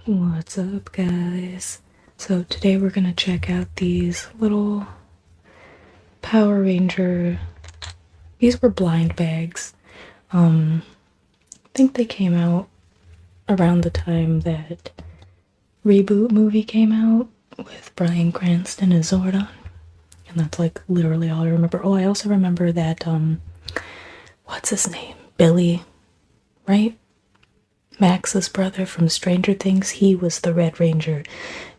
What's up, guys? So today we're gonna check out these little Power Ranger. These were blind bags. I think they came out around the time that Reboot movie came out with Bryan Cranston as Zordon. And that's like literally all I remember. Oh, I also remember that what's his name? Billy, right? Max's brother from Stranger Things, he was the Red Ranger.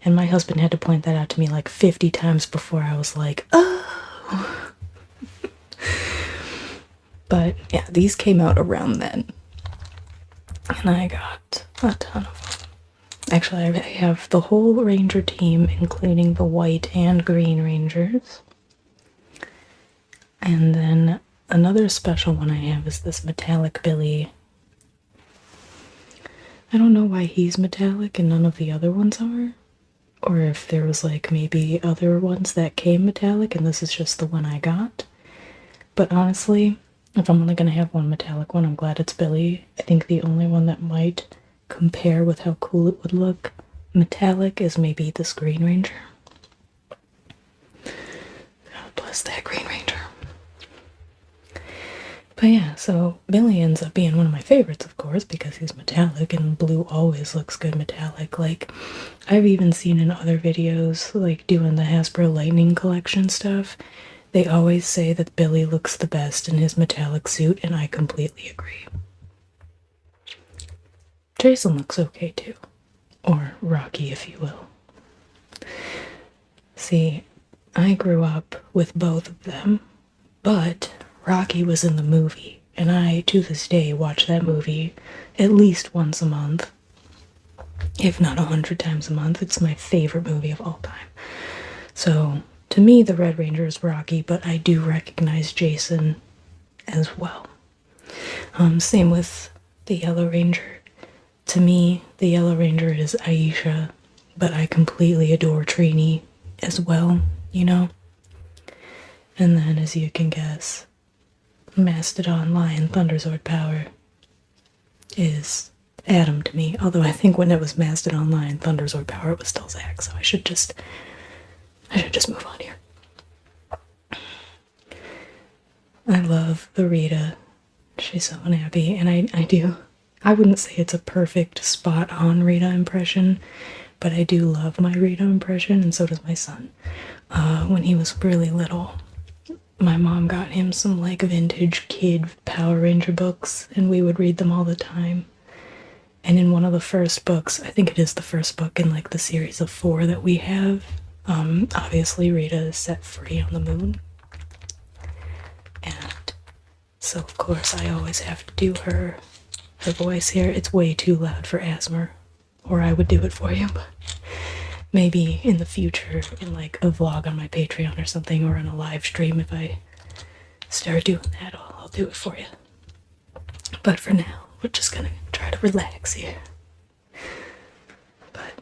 And my husband had to point that out to me like 50 times before I was like, oh. But yeah, these came out around then. And I got a ton of them. Actually, I have the whole Ranger team, including the white and green Rangers. And then another special one I have is this metallic Billy. I don't know why he's metallic and none of the other ones are. Or if there was like maybe other ones that came metallic and this is just the one I got. But honestly, if I'm only gonna have one metallic one, I'm glad it's Billy. I think the only one that might compare with how cool it would look metallic is maybe this Green Ranger. God bless that Green Ranger. But yeah, so Billy ends up being one of my favorites, of course, because he's metallic and blue always looks good metallic. Like, I've even seen in other videos, like doing the Hasbro Lightning Collection stuff, they always say that Billy looks the best in his metallic suit, and I completely agree. Jason looks okay too. Or Rocky, if you will. See, I grew up with both of them, but Rocky was in the movie, and I, to this day, watch that movie at least once a month, if not 100 times a month. It's my favorite movie of all time. So, to me, the Red Ranger is Rocky, but I do recognize Jason as well. Same with the Yellow Ranger. To me, the Yellow Ranger is Aisha, but I completely adore Trini as well, you know? And then, as you can guess, Mastodon Lion Thunderzord Power is Adam to me. Although I think when it was Mastodon Lion Thunderzord Power, it was still Zach, so I should just move on here. I love the Rita. She's so unhappy, and I wouldn't say it's a perfect spot-on Rita impression, but I do love my Rita impression, and so does my son. When he was really little, my mom got him some like vintage kid Power Ranger books, and we would read them all the time. And in one of the first books, I think it is the first book in like the series of 4 that we have, obviously Rita is set free on the moon. And so of course I always have to do her voice here. It's way too loud for Asmer, or I would do it for you, but maybe in the future in like a vlog on my Patreon or something, or in a live stream, if I start doing that, I'll do it for you. But for now, we're just gonna try to relax here. But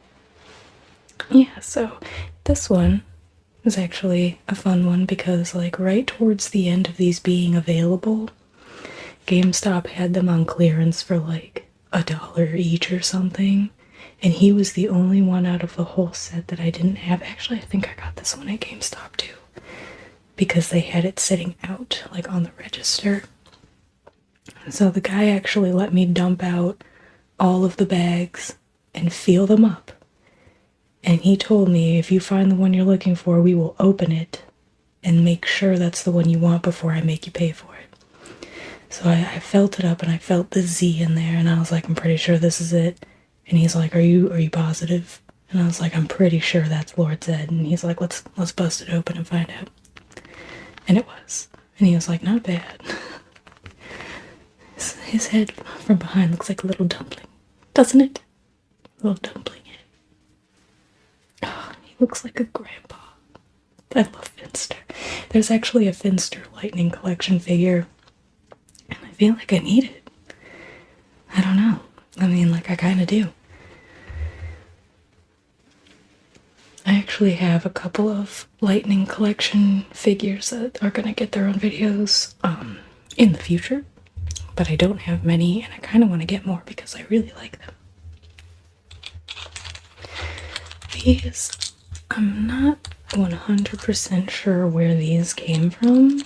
yeah, so this one was actually a fun one because like right towards the end of these being available, GameStop had them on clearance for like $1 each or something. And he was the only one out of the whole set that I didn't have. Actually, I think I got this one at GameStop too, because they had it sitting out, like on the register. So the guy actually let me dump out all of the bags and feel them up. And he told me, if you find the one you're looking for, we will open it and make sure that's the one you want before I make you pay for it. So I felt it up, and I felt the Z in there, and I was like, I'm pretty sure this is it. And he's like, are you positive? And I was like, I'm pretty sure that's Lord Zed. And he's like, let's bust it open and find out. And it was. And he was like, not bad. His head from behind looks like a little dumpling, doesn't it? A little dumpling head. Oh, he looks like a grandpa. I love Finster. There's actually a Finster Lightning Collection figure, and I feel like I need it. I don't know. I mean, like, I kind of do. I actually have a couple of Lightning Collection figures that are going to get their own videos in the future, but I don't have many, and I kind of want to get more because I really like them. These, I'm not 100% sure where these came from.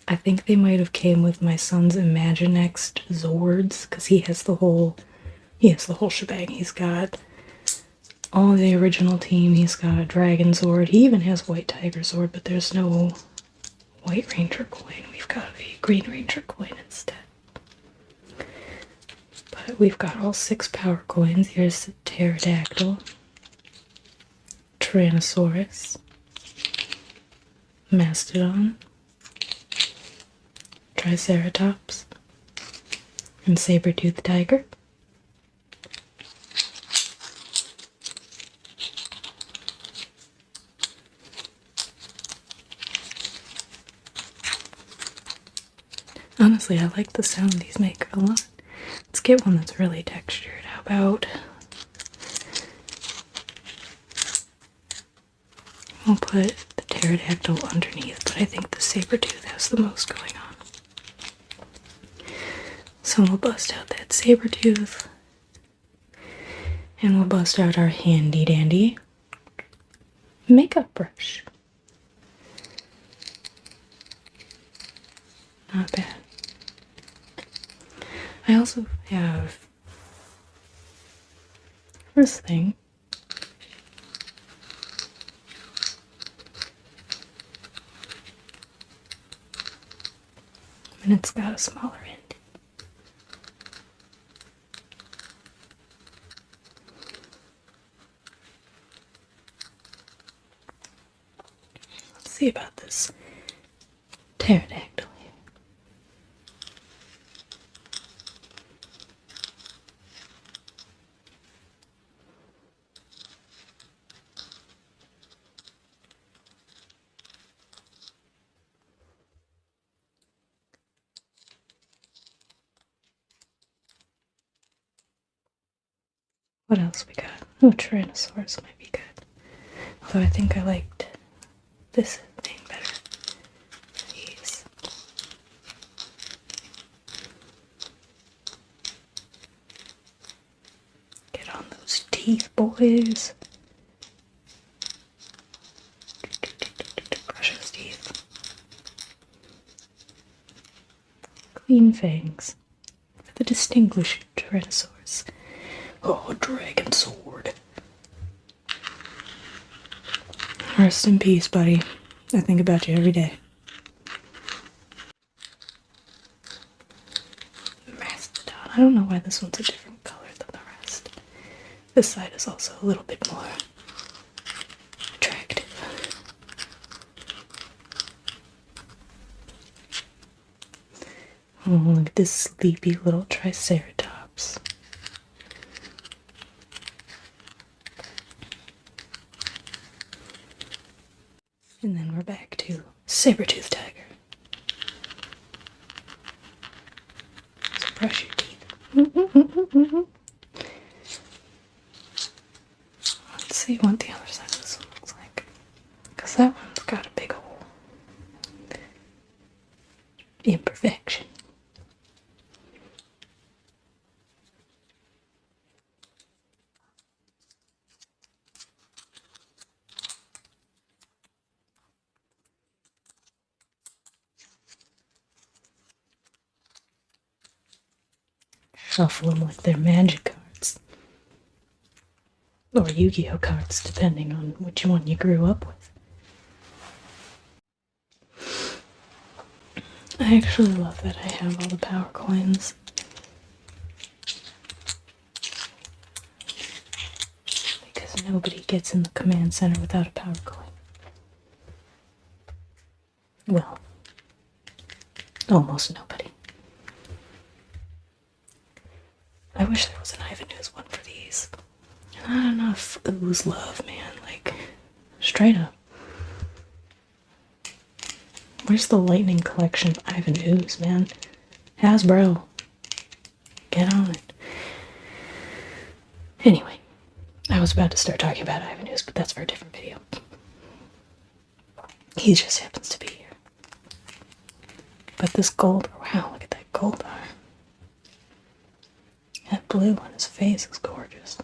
I think they might have came with my son's Imaginext Zords, because he has the whole shebang. He's got all the original team. He's got a Dragon Zord. He even has White Tiger Zord, but there's no White Ranger coin. We've got a Green Ranger coin instead. But we've got all 6 power coins. Here's the Pterodactyl, Tyrannosaurus, Mastodon, Triceratops, and Saber-toothed Tiger. Honestly, I like the sound these make a lot. Let's get one that's really textured. How about... we'll put the Pterodactyl underneath, but I think the Saber-tooth has the most going on. So we'll bust out that Saber-tooth. And we'll bust out our handy-dandy makeup brush. Not bad. I also have... first thing... and it's got a smaller end. Let's see about this Pterodactyl here. What else we got? Oh, Tyrannosaurus might be good. Although I think I liked this thing better. These. Get on those teeth, boys. Brush his teeth. Clean fangs. For the distinguished Tyrannosaurus. Oh, Dragon Sword. Rest in peace, buddy. I think about you every day. Mastodon. I don't know why this one's a different color than the rest. This side is also a little bit more attractive. Oh, look at this sleepy little Triceratops. And then we're back to Saber-toothed Tiger. So brush your teeth. Let's see what the other side of this one looks like. Because that one's got a big hole. Imperfection. Shuffle them like they're magic cards. Or Yu-Gi-Oh cards, depending on which one you grew up with. I actually love that I have all the power coins. Because nobody gets in the command center without a power coin. Well, almost nobody. I wish there was an Ivan News one for these. Not enough ooze love, man. Like, straight up. Where's the Lightning Collection Ivan Ooze, man? Hasbro. Get on it. Anyway, I was about to start talking about Ivan Ooze, but that's for a different video. He just happens to be here. But this gold, wow, look at that gold bar. That blue on his face is gorgeous.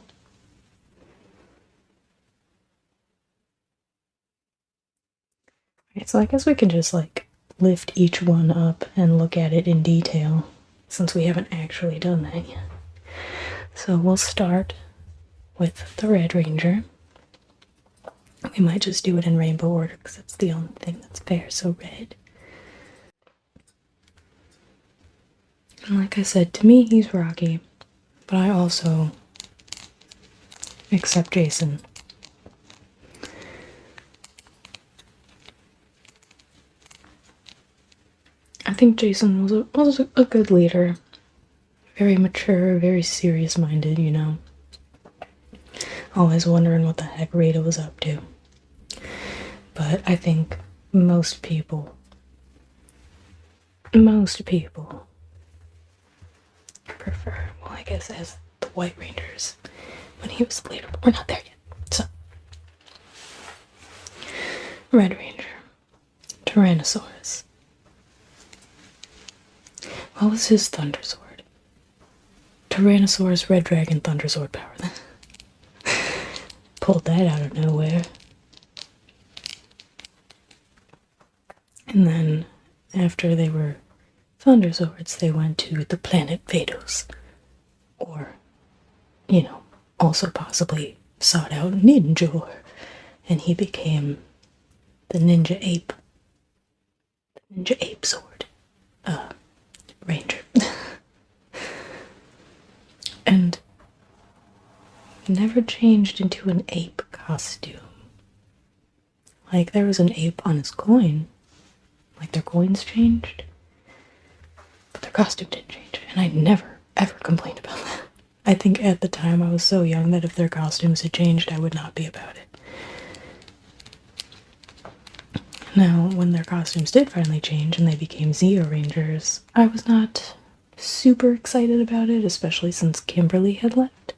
Okay, so I guess we can just like lift each one up and look at it in detail since we haven't actually done that yet. So we'll start with the Red Ranger. We might just do it in rainbow order because that's the only thing that's fair. So red. And like I said, to me he's Rocky, but I also accept Jason. I think Jason was a good leader. Very mature, very serious-minded, you know. Always wondering what the heck Rita was up to. But I think most people prefer, well, I guess as the White Rangers when he was the leader, but we're not there yet. So, Red Ranger, Tyrannosaurus. What was his Thunder Sword? Tyrannosaurus Red Dragon Thunder Sword power then. Pulled that out of nowhere. And then, after they were Thunder Swords, they went to the planet Vados. Or, you know, also possibly sought out Ninja. And he became the Ninja Ape. The Ninja Ape Sword. Ranger. And never changed into an ape costume. Like, there was an ape on his coin. Like, their coins changed. But their costume didn't change. And I never, ever complained about that. I think at the time I was so young that if their costumes had changed, I would not be about it. Now, when their costumes did finally change and they became Zeo Rangers, I was not super excited about it, especially since Kimberly had left.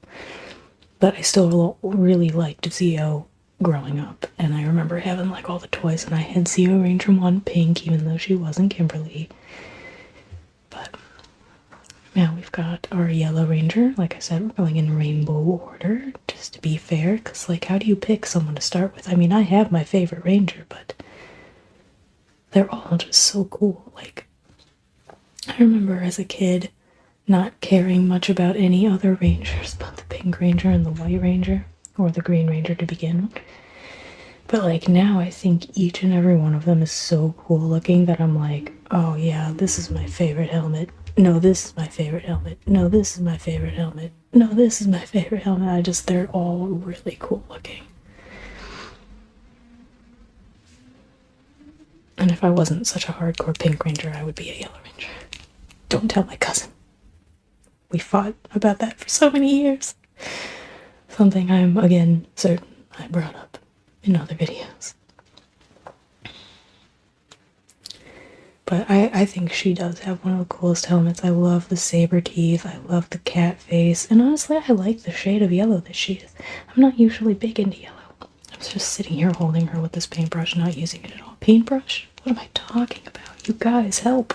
But I still really liked Zeo growing up, and I remember having like all the toys, and I had Zeo Ranger 1 pink, even though she wasn't Kimberly. But now we've got our Yellow Ranger. Like I said, we're going in rainbow order, just to be fair, because like, how do you pick someone to start with? I mean, I have my favorite Ranger, but they're all just so cool. Like, I remember as a kid not caring much about any other Rangers but the Pink Ranger and the White Ranger, or the Green Ranger to begin with. But like, now I think each and every one of them is so cool looking that I'm like, oh yeah, this is my favorite helmet. No, this is my favorite helmet. No, this is my favorite helmet. No, this is my favorite helmet. They're all really cool looking. And if I wasn't such a hardcore Pink Ranger, I would be a Yellow Ranger. Don't tell my cousin. We fought about that for so many years. Something I'm, again, certain I brought up in other videos. But I think she does have one of the coolest helmets. I love the saber teeth. I love the cat face. And honestly, I like the shade of yellow that she is. I'm not usually big into yellow. I was just sitting here holding her with this paintbrush, not using it at all. Paintbrush? What am I talking about? You guys, help.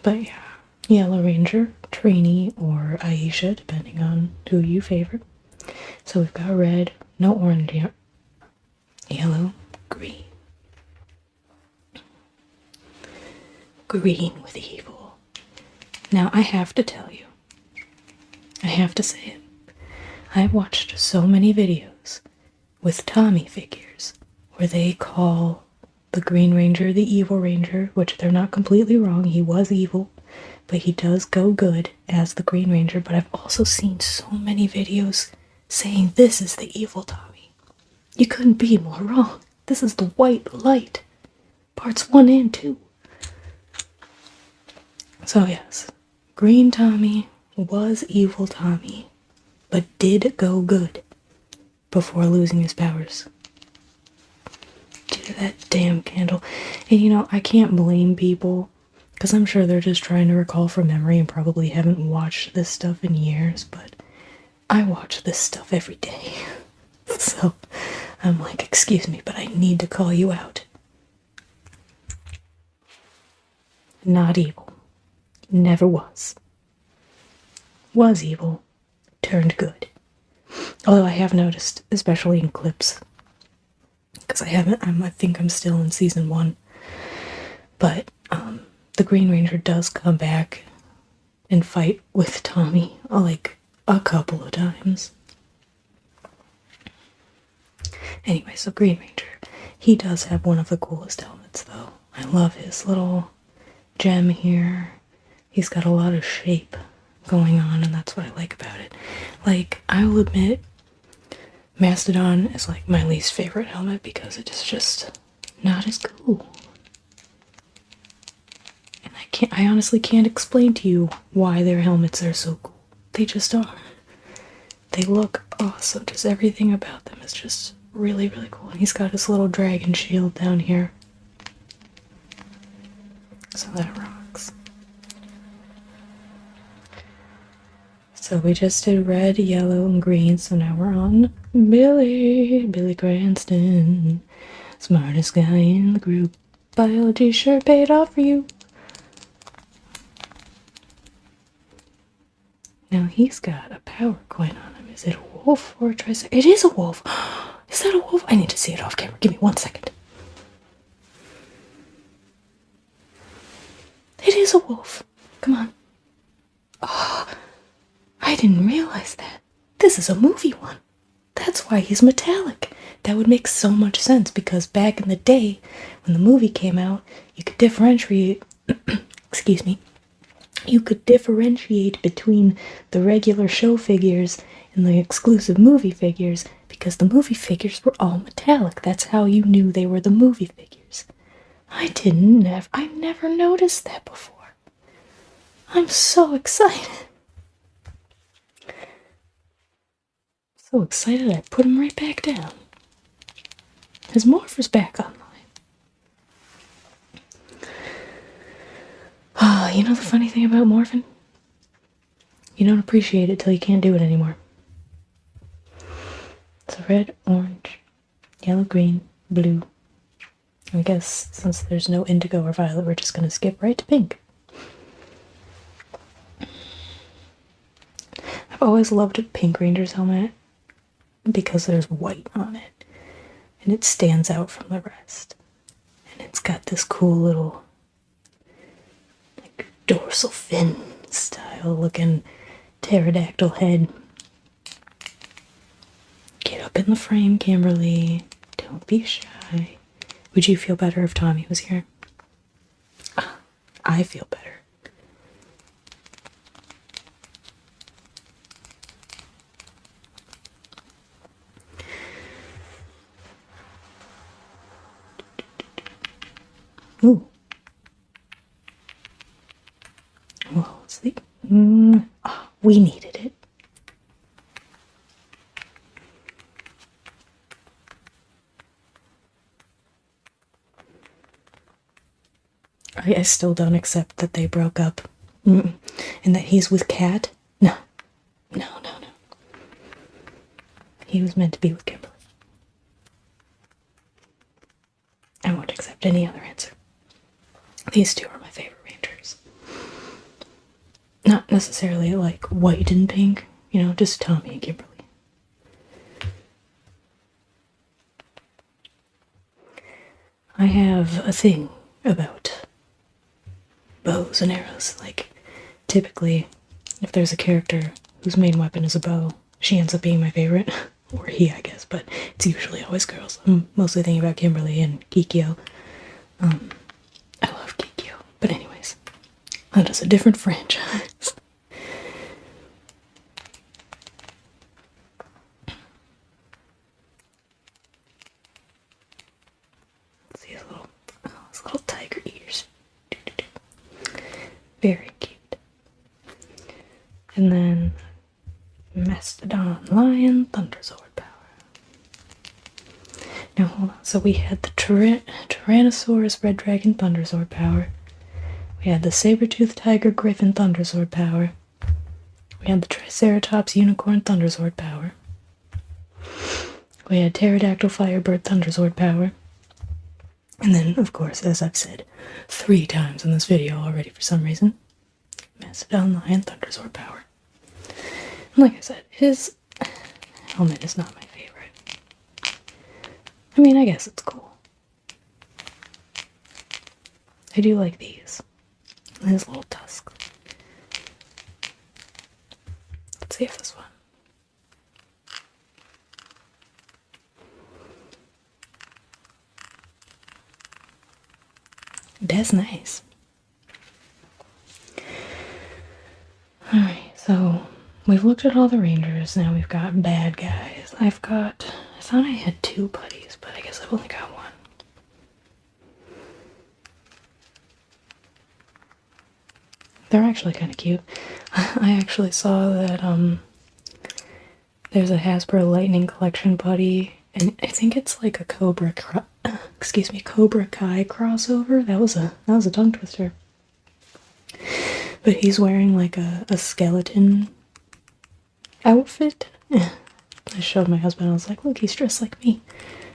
But yeah, Yellow Ranger, Trainee, or Aisha, depending on who you favor. So we've got red, no orange yet. Yellow, green. Green with evil. Now, I have to tell you, I have to say it, I've watched so many videos with Tommy figures where they call the Green Ranger the Evil Ranger, which they're not completely wrong. He was evil, but he does go good as the Green Ranger. But I've also seen so many videos saying this is the evil Tommy. You couldn't be more wrong. This is the white light. Parts 1 and 2. So yes, Green Tommy was evil Tommy, but did go good before losing his powers. Due to that damn candle. And you know, I can't blame people, because I'm sure they're just trying to recall from memory and probably haven't watched this stuff in years, but I watch this stuff every day. So I'm like, excuse me, but I need to call you out. Not evil. Never was. Was evil. Turned good. Although I have noticed, especially in clips, because I think I'm still in season 1, but the Green Ranger does come back and fight with Tommy, like, a couple of times. Anyway, so Green Ranger, he does have one of the coolest helmets, though. I love his little gem here. He's got a lot of shape going on, and that's what I like about it. Like, I will admit, Mastodon is like my least favorite helmet because it is just not as cool. And I honestly can't explain to you why their helmets are so cool. They just are. They look awesome. Just everything about them is just really, really cool. And he's got his little dragon shield down here. So that rocks. So we just did red, yellow, and green, so now we're on Billy Cranston. Smartest guy in the group. Biology sure paid off for you. Now he's got a power coin on him. Is it a wolf or a triceratops? It is a wolf. Is that a wolf? I need to see it off camera. Give me 1 second. It is a wolf. Come on. Oh, I didn't realize that. This is a movie one. That's why he's metallic. That would make so much sense because back in the day, when the movie came out, you could differentiate, excuse me, you could differentiate between the regular show figures and the exclusive movie figures because the movie figures were all metallic. That's how you knew they were the movie figures. I never noticed that before. I'm so excited. So excited I put him right back down. His morpher's back online. Ah, you know the funny thing about morphing? You don't appreciate it till you can't do it anymore. So red, orange, yellow, green, blue. I guess since there's no indigo or violet, we're just gonna skip right to pink. I've always loved a Pink Ranger's helmet because there's white on it and it stands out from the rest. And it's got this cool little like dorsal fin style looking pterodactyl head. Get up in the frame, Kimberly. Don't be shy. Would you feel better if Tommy was here? I feel better. Ooh. Well, sleep. We needed it. I still don't accept that they broke up. And that he's with Kat. No. He was meant to be with Kimberly. I won't accept any other answer. These two are my favorite Rangers. Not necessarily like white and pink, you know, just Tommy and Kimberly. I have a thing about bows and arrows. Like, typically, if there's a character whose main weapon is a bow, she ends up being my favorite. Or he, I guess, but it's usually always girls. I'm mostly thinking about Kimberly and Kikyo. I love Kikyo. But anyways, that is a different franchise. See his little tiger ears. Very cute. And then Mastodon, Lion, Thunderzord power. Now hold on. So we had the Tyrannosaurus, Red Dragon, Thunderzord power. We had the Saber-Tooth Tiger, Griffin, Thunderzord power. We had the Triceratops, Unicorn, Thunderzord power. We had Pterodactyl, Firebird, Thunderzord power. And then, of course, as I've said 3 times in this video already for some reason, Mastodon, Lion, Thunderzord power. And like I said, his helmet is not my favorite. I mean, I guess it's cool. I do like these. His little tusks. Let's see if this one. That's nice. Alright, so we've looked at all the rangers. Now we've got bad guys. I thought I had 2 putties, but I guess I've only got 1. They're actually kind of cute. I actually saw that there's a Hasbro Lightning Collection putty, and I think it's like a Cobra Kai crossover. That was a tongue twister. But he's wearing like a skeleton outfit. I showed my husband, I was like, look, he's dressed like me.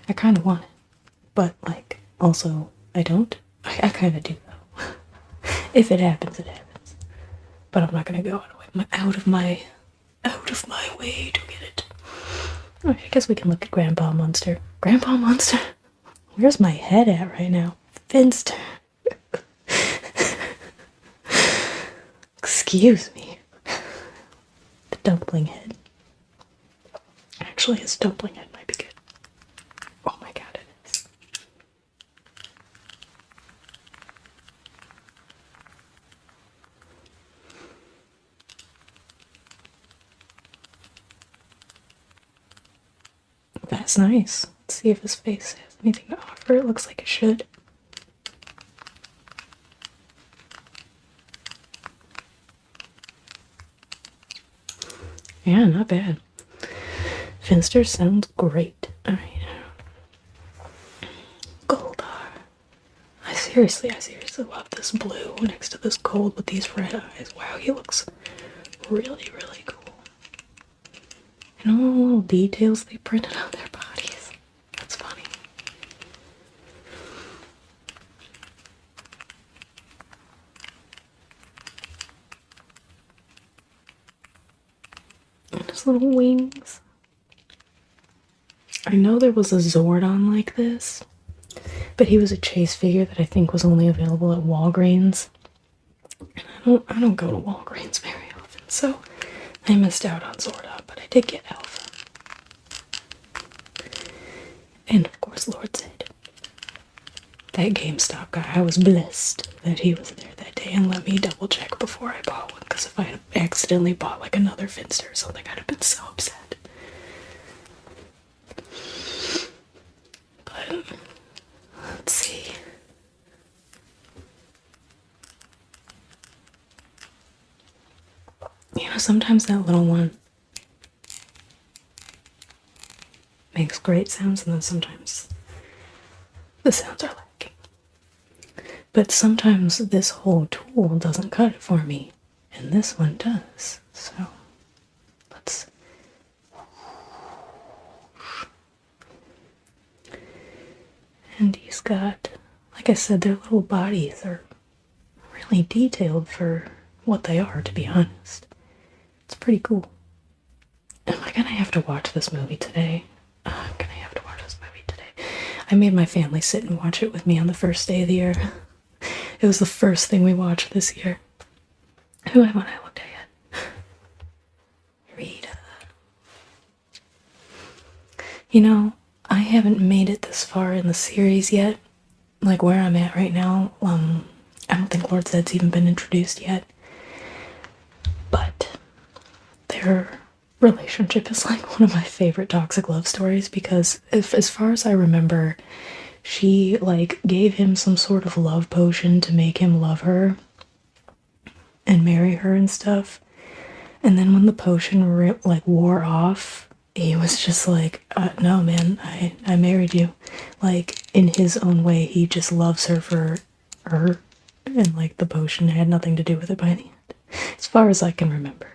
I kind of want it. But, like, also, I don't. I kind of do, though. If it happens, it happens. But I'm not going to go out of my way to get it. Alright, I guess we can look at Grandpa Monster. Grandpa Monster? Where's my head at right now? Finster. Excuse me. The dumpling head. Actually, his dumpling head might be good. Oh my god, it is. That's nice. Let's see if his face has anything to offer. It looks like it should. Yeah, not bad. Finster sounds great. Alright. Goldar. I seriously love this blue next to this gold with these red eyes. Wow, he looks really, really cool. And all the little details they printed on their bodies. That's funny. And his little wings. I know there was a Zordon like this, but he was a chase figure that I think was only available at Walgreens. And I don't go to Walgreens very often, so I missed out on Zordon, but I did get Alpha. And of course Lord Zed. That GameStop guy, I was blessed that he was there that day and let me double check before I bought one, because if I had accidentally bought like another Finster or something, I'd have been so upset. But let's see. You know, sometimes that little one makes great sounds, and then sometimes the sounds are lacking. But sometimes this whole tool doesn't cut it for me, and this one does. So let's. And he's got, like I said, their little bodies are really detailed for what they are, to be honest. It's pretty cool. Am I gonna have to watch this movie today? I'm gonna have to watch this movie today. I made my family sit and watch it with me on the first day of the year. It was the first thing we watched this year. Who am I looked at? Rita. You know, I haven't made it this far in the series yet. Like where I'm at right now, I don't think Lord Zed's even been introduced yet. But their relationship is like one of my favorite toxic love stories, because as far as I remember, she like gave him some sort of love potion to make him love her and marry her and stuff. And then when the potion like wore off, he was just like, no man, I married you. Like, in his own way, he just loves her for her, and like the potion had nothing to do with it by the end, as far as I can remember.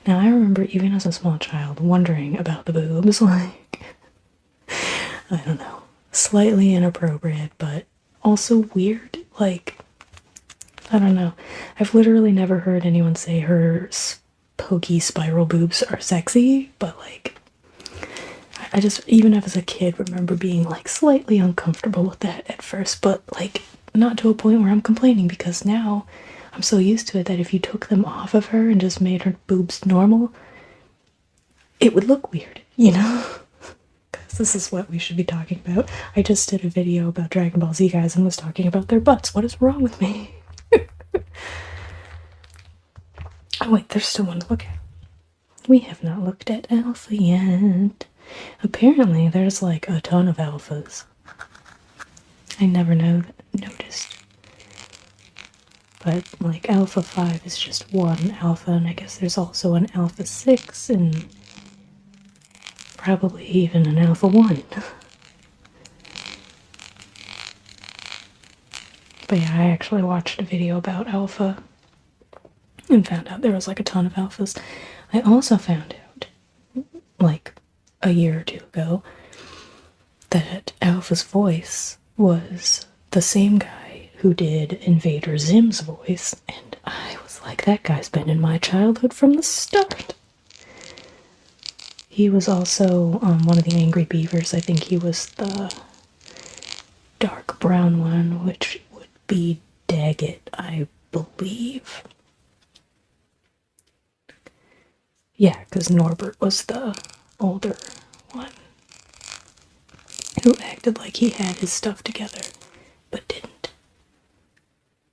Now I remember even as a small child wondering about the boobs, like, I don't know, slightly inappropriate, but also weird. Like, I don't know. I've literally never heard anyone say her pokey spiral boobs are sexy, but like, I just, even as a kid, remember being like slightly uncomfortable with that at first, but like, not to a point where I'm complaining, because now I'm so used to it that if you took them off of her and just made her boobs normal, it would look weird, you know? Because this is what we should be talking about. I just did a video about Dragon Ball Z guys and was talking about their butts. What is wrong with me? Oh wait, there's still one to look at. We have not looked at Alpha yet. Apparently there's like a ton of alphas. I never noticed. But like Alpha 5 is just one alpha, and I guess there's also an Alpha 6 and probably even an Alpha 1. But yeah, I actually watched a video about Alpha and found out there was like a ton of alphas. I also found out, like a year or two ago, that Alpha's voice was the same guy who did Invader Zim's voice, and I was like, that guy's been in my childhood from the start. He was also one of the Angry Beavers. I think he was the dark brown one, which would be Daggett, I believe. Yeah, because Norbert was the older one who acted like he had his stuff together, but didn't.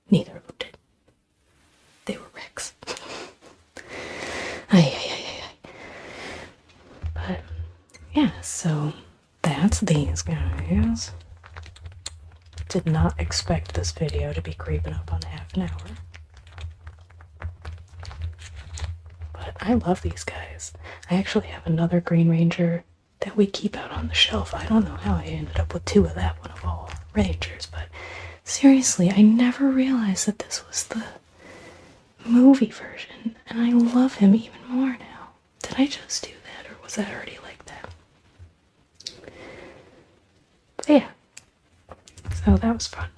Neither of them did. They were wrecks. But, yeah, so that's these guys. Did not expect this video to be creeping up on half an hour. But I love these guys. I actually have another Green Ranger that we keep out on the shelf. I don't know how I ended up with two of that one of all Rangers, but seriously, I never realized that this was the movie version, and I love him even more now. Did I just do that, or was that already like that? But yeah, so that was fun.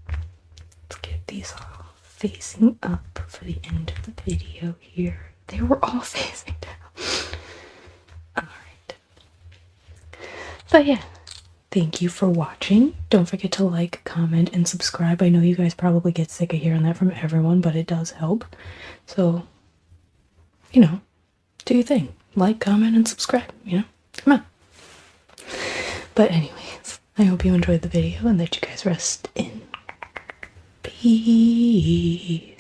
Let's get these all facing up for the end of the video here. They were all facing down. Alright. But yeah, thank you for watching. Don't forget to like, comment, and subscribe. I know you guys probably get sick of hearing that from everyone, but it does help. So, you know, do your thing. Like, comment, and subscribe, you know? Come on. But anyways, I hope you enjoyed the video and that you guys rest in peace.